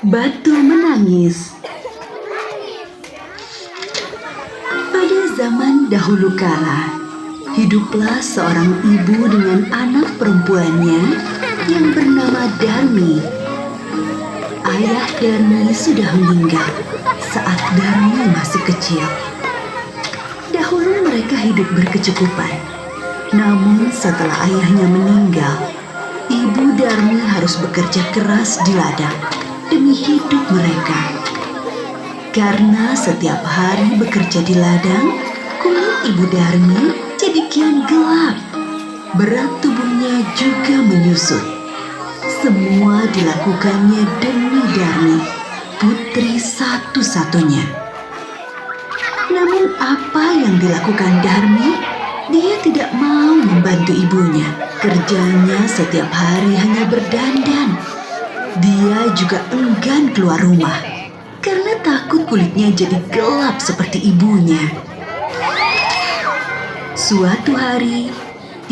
Batu menangis. Pada zaman dahulu kala, hiduplah seorang ibu dengan anak perempuannya yang bernama Darmi. Ayah Darmi sudah meninggal saat Darmi masih kecil. Dahulu mereka hidup berkecukupan. Namun setelah ayahnya meninggal, ibu Darmi harus bekerja keras di ladang demi hidup mereka. Karena setiap hari bekerja di ladang, kulit ibu Darmi jadi kian gelap. Berat tubuhnya juga menyusut. Semua dilakukannya demi Darmi, putri satu-satunya. Namun apa yang dilakukan Darmi? Dia tidak mau membantu ibunya. Kerjanya setiap hari hanya berdandan. Dia juga enggan keluar rumah karena takut kulitnya jadi gelap seperti ibunya. Suatu hari,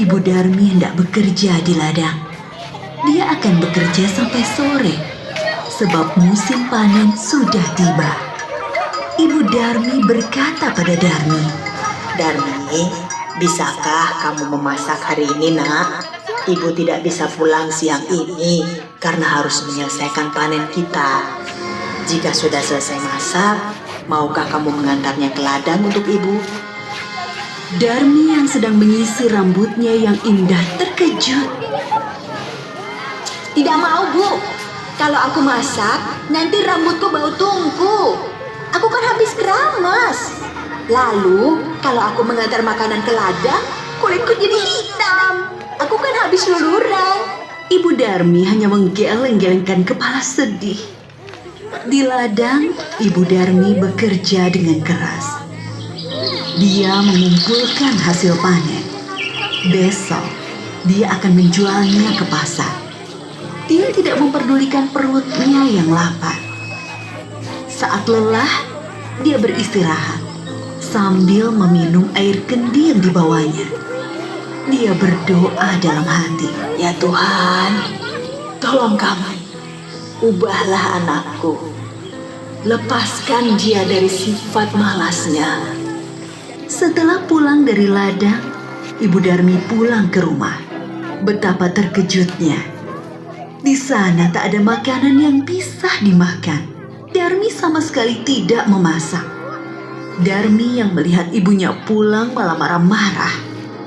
ibu Darmi hendak bekerja di ladang. Dia akan bekerja sampai sore sebab musim panen sudah tiba. Ibu Darmi berkata pada Darmi, Darmi, bisakah kamu memasak hari ini, nak? Ibu tidak bisa pulang siang ini karena harus menyelesaikan panen kita. Jika sudah selesai masak, maukah kamu mengantarnya ke ladang untuk ibu? Darmi yang sedang menyisir rambutnya yang indah terkejut. Tidak mau, Bu. Kalau aku masak, nanti rambutku bau tungku. Aku kan habis keramas. Lalu, kalau aku mengantar makanan ke ladang, kulitku jadi hitam. Aku kan habis luluran. Ibu Darmi hanya menggeleng-gelengkan kepala sedih. Di ladang, Ibu Darmi bekerja dengan keras. Dia mengumpulkan hasil panen. Besok, dia akan menjualnya ke pasar. Dia tidak memperdulikan perutnya yang lapar. Saat lelah, dia beristirahat sambil meminum air kendi yang dibawanya. Dia berdoa dalam hati, Ya Tuhan, tolong kami, ubahlah anakku. Lepaskan dia dari sifat malasnya. Setelah pulang dari ladang, Ibu Darmi pulang ke rumah. Betapa terkejutnya. Di sana tak ada makanan yang bisa dimakan. Darmi sama sekali tidak memasak. Darmi yang melihat ibunya pulang malah marah-marah.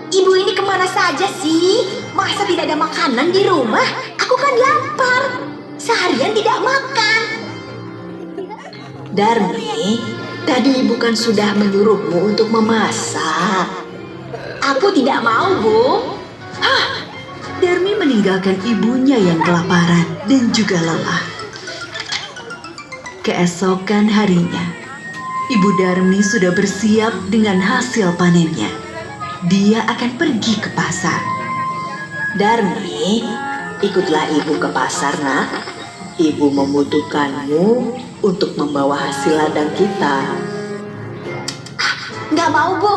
Ibu ini kemana saja sih? Masa tidak ada makanan di rumah? Aku kan lapar. Seharian tidak makan. Darmi, tadi ibu kan sudah menyuruhmu untuk memasak. Aku tidak mau, Bu. Darmi meninggalkan ibunya yang kelaparan dan juga lelah. Keesokan harinya, Ibu Darmi sudah bersiap dengan hasil panennya. Dia akan pergi ke pasar. Darmi, ikutlah ibu ke pasar, nak. Ibu membutuhkanmu untuk membawa hasil ladang kita. Nggak mau, Bu.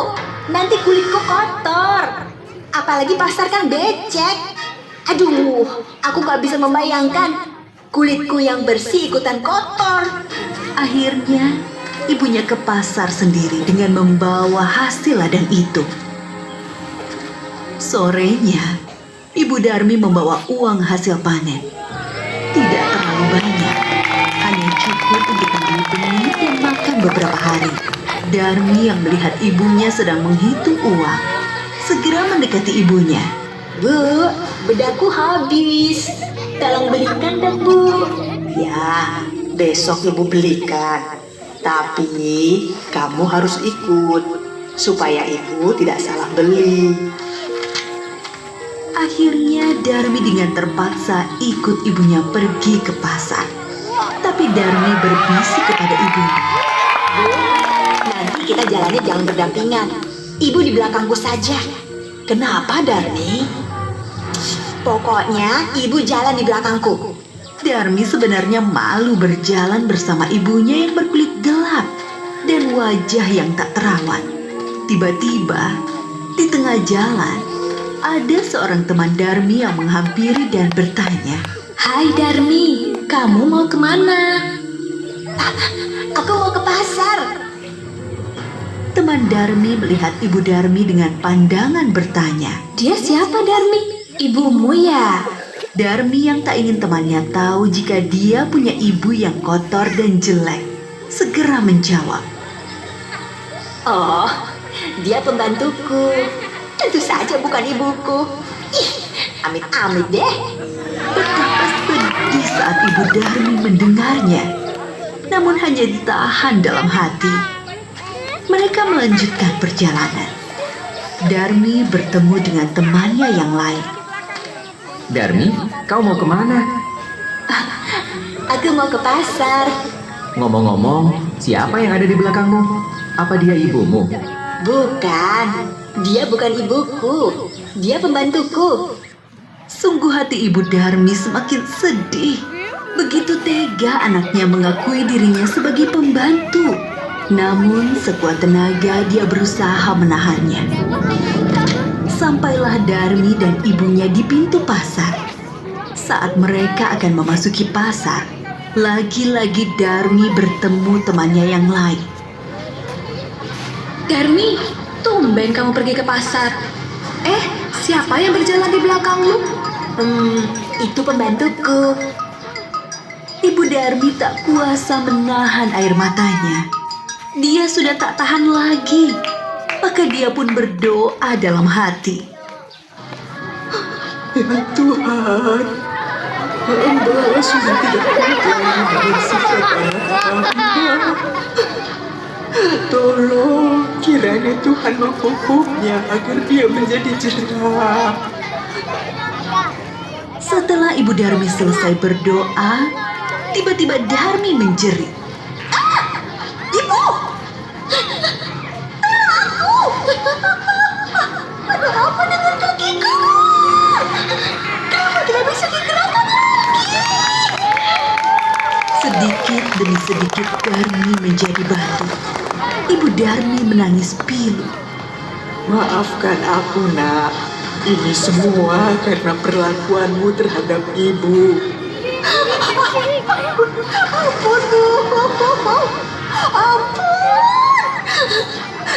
Nanti kulitku kotor. Apalagi pasar kan becek. Aduh, aku nggak bisa membayangkan kulitku yang bersih ikutan kotor. Akhirnya, ibunya ke pasar sendiri dengan membawa hasil ladang itu. Sorenya, Ibu Darmi membawa uang hasil panen. Tidak terlalu banyak, hanya cukup untuk membeli benih dan makan beberapa hari. Darmi yang melihat ibunya sedang menghitung uang, segera mendekati ibunya. Bu, bedakku habis. Tolong belikan dong, Bu. Ya, besok ibu belikan. Tapi kamu harus ikut supaya ibu tidak salah beli. Akhirnya Darmi dengan terpaksa ikut ibunya pergi ke pasar. Tapi Darmi berbisik kepada ibunya. Bu, nanti kita jalannya jangan berdampingan. Ibu di belakangku saja. Kenapa, Darmi? Pokoknya ibu jalan di belakangku. Darmi sebenarnya malu berjalan bersama ibunya yang berkulit gelap dan wajah yang tak terawat. Tiba-tiba, di tengah jalan, ada seorang teman Darmi yang menghampiri dan bertanya, Hai Darmi, kamu mau kemana? Aku mau ke pasar. Teman Darmi melihat Ibu Darmi dengan pandangan bertanya. Dia siapa, Darmi? Ibumu ya? Darmi yang tak ingin temannya tahu jika dia punya ibu yang kotor dan jelek, segera menjawab. Oh, dia pembantuku. Tentu saja bukan ibuku. Ih, amit-amit deh. Betapa sedih saat Ibu Darmi mendengarnya, namun hanya ditahan dalam hati. Mereka melanjutkan perjalanan. Darmi bertemu dengan temannya yang lain. Darmi, kau mau kemana? Aku mau ke pasar. Ngomong-ngomong, siapa yang ada di belakangmu? Apa dia ibumu? Bukan, dia bukan ibuku. Dia pembantuku. Sungguh hati Ibu Darmi semakin sedih. Begitu tega anaknya mengakui dirinya sebagai pembantu. Namun sekuat tenaga dia berusaha menahannya. Sampailah Darmi dan ibunya di pintu pasar. Saat mereka akan memasuki pasar, lagi-lagi Darmi bertemu temannya yang lain. Darmi, tumben kamu pergi ke pasar. Siapa yang berjalan di belakangmu? Itu pembantuku. Ibu Darmi tak kuasa menahan air matanya. Dia sudah tak tahan lagi. Maka dia pun berdoa dalam hati. Ya Tuhan, hamba sudah tidak kuat lagi bersikap anak-anak. Tolong kiranya Tuhan menghukumnya agar dia menjadi jerah. Setelah Ibu Darmi selesai berdoa, tiba-tiba Darmi menjerit. Ibu! Ada apa dengan kakiku? Kenapa tidak bisa digerakkan lagi? Sedikit demi sedikit Darmi menjadi batu. Ibu Darmi menangis pilu. Maafkan aku, Nak. Ini semua karena perlakuanmu terhadap ibu. Ampun, Bu. Ampun.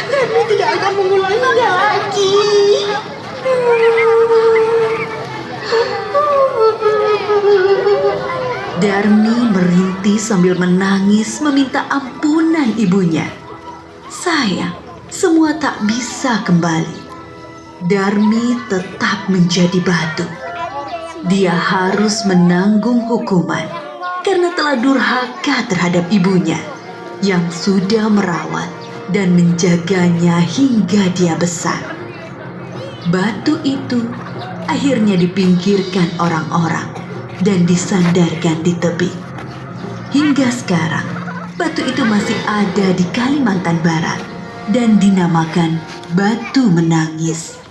Darmi tidak akan mengulanginya lagi. Darmi merintih sambil menangis meminta ampunan ibunya. Sayang, semua tak bisa kembali. Darmi tetap menjadi batu. Dia harus menanggung hukuman karena telah durhaka terhadap ibunya yang sudah merawat dan menjaganya hingga dia besar. Batu itu akhirnya dipinggirkan orang-orang dan disandarkan di tebing. Hingga sekarang, batu itu masih ada di Kalimantan Barat dan dinamakan Batu Menangis.